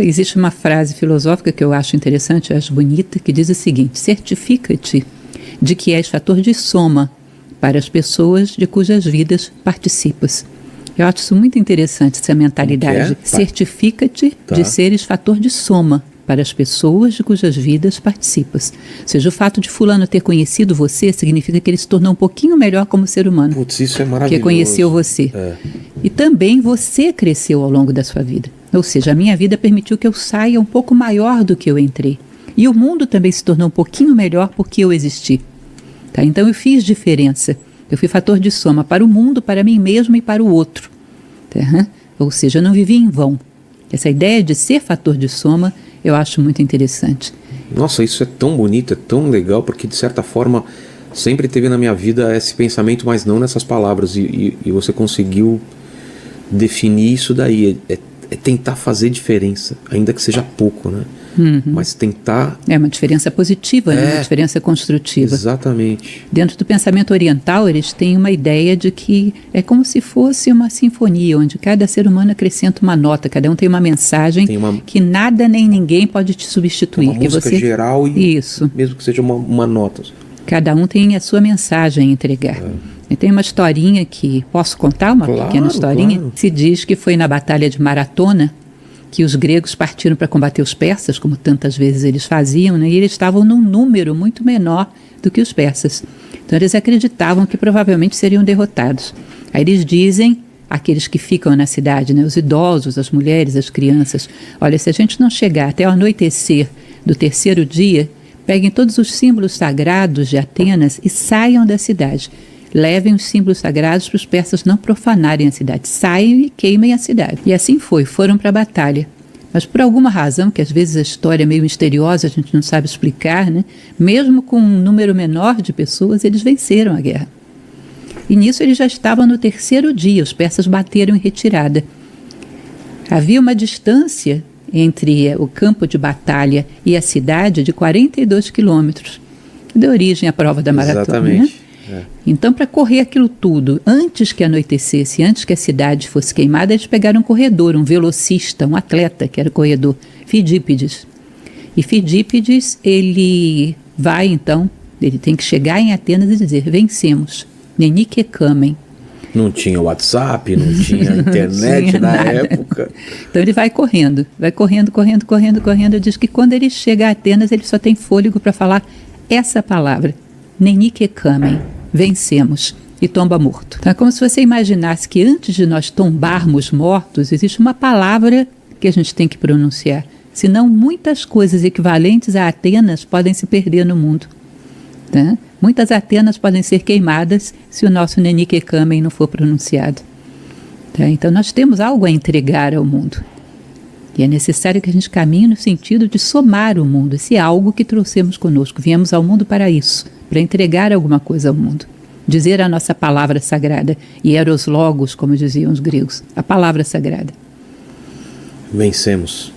Existe uma frase filosófica que eu acho interessante, eu acho bonita, que diz o seguinte: certifica-te de que és fator de soma para as pessoas de cujas vidas participas. Eu acho isso muito interessante, essa mentalidade. Certifica-te de seres fator de soma para as pessoas de cujas vidas participas. Ou seja, o fato de fulano ter conhecido você significa que ele se tornou um pouquinho melhor como ser humano. Putz, isso é maravilhoso. Porque conheceu você. E também você cresceu ao longo da sua vida. Ou seja, a minha vida permitiu que eu saia um pouco maior do que eu entrei. E o mundo também se tornou um pouquinho melhor porque eu existi. Tá? Então eu fiz diferença. Eu fui fator de soma para o mundo, para mim mesmo e para o outro. Tá? Ou seja, eu não vivi em vão. Essa ideia de ser fator de soma eu acho muito interessante. Nossa, isso é tão bonito, é tão legal, porque de certa forma sempre teve na minha vida esse pensamento, mas não nessas palavras. E você conseguiu definir isso daí. É tentar fazer diferença, ainda que seja pouco, né? Mas tentar... É uma diferença positiva, né? Uma diferença construtiva. Exatamente. Dentro do pensamento oriental, eles têm uma ideia de que é como se fosse uma sinfonia, onde cada ser humano acrescenta uma nota, cada um tem uma mensagem que nada nem ninguém pode te substituir. Uma música geral e mesmo que seja uma nota. Cada um tem a sua mensagem a entregar. E tem uma historinha que... Posso contar uma pequena historinha? Claro. Se diz que foi na Batalha de Maratona que os gregos partiram para combater os persas, como tantas vezes eles faziam, né? E eles estavam num número muito menor do que os persas. Então eles acreditavam que provavelmente seriam derrotados. Aí eles dizem, aqueles que ficam na cidade, né? Os idosos, as mulheres, as crianças: olha, se a gente não chegar até o anoitecer do terceiro dia, peguem todos os símbolos sagrados de Atenas e saiam da cidade. Levem os símbolos sagrados para os persas não profanarem a cidade. Saiam e queimem a cidade. E assim foi, foram para a batalha. Mas por alguma razão, que às vezes a história é meio misteriosa, a gente não sabe explicar, né? Mesmo com um número menor de pessoas, eles venceram a guerra. E nisso eles já estavam no terceiro dia, os persas bateram em retirada. Havia uma distância entre o campo de batalha e a cidade de 42 quilômetros, que deu origem à prova da maratona. Exatamente. Né? Então, para correr aquilo tudo, antes que anoitecesse, antes que a cidade fosse queimada, eles pegaram um corredor, um velocista, um atleta que era corredor, Fidípides. E Fidípides, ele vai então, ele tem que chegar em Atenas e dizer: vencemos, Nenique Kamen. Não tinha WhatsApp, não tinha internet na época. Então ele vai correndo, correndo. Diz que quando ele chega a Atenas, ele só tem fôlego para falar essa palavra: Nenique Kamen. Vencemos, e tomba morto. Então é como se você imaginasse que antes de nós tombarmos mortos, existe uma palavra que a gente tem que pronunciar. Senão muitas coisas equivalentes a Atenas podem se perder no mundo. Tá? Muitas Atenas podem ser queimadas se o nosso Nenique Kamen não for pronunciado. Tá? Então nós temos algo a entregar ao mundo. E é necessário que a gente caminhe no sentido de somar o mundo, esse algo que trouxemos conosco. Viemos ao mundo para isso, para entregar alguma coisa ao mundo. Dizer a nossa palavra sagrada, hieros logos, como diziam os gregos, a palavra sagrada. Vencemos.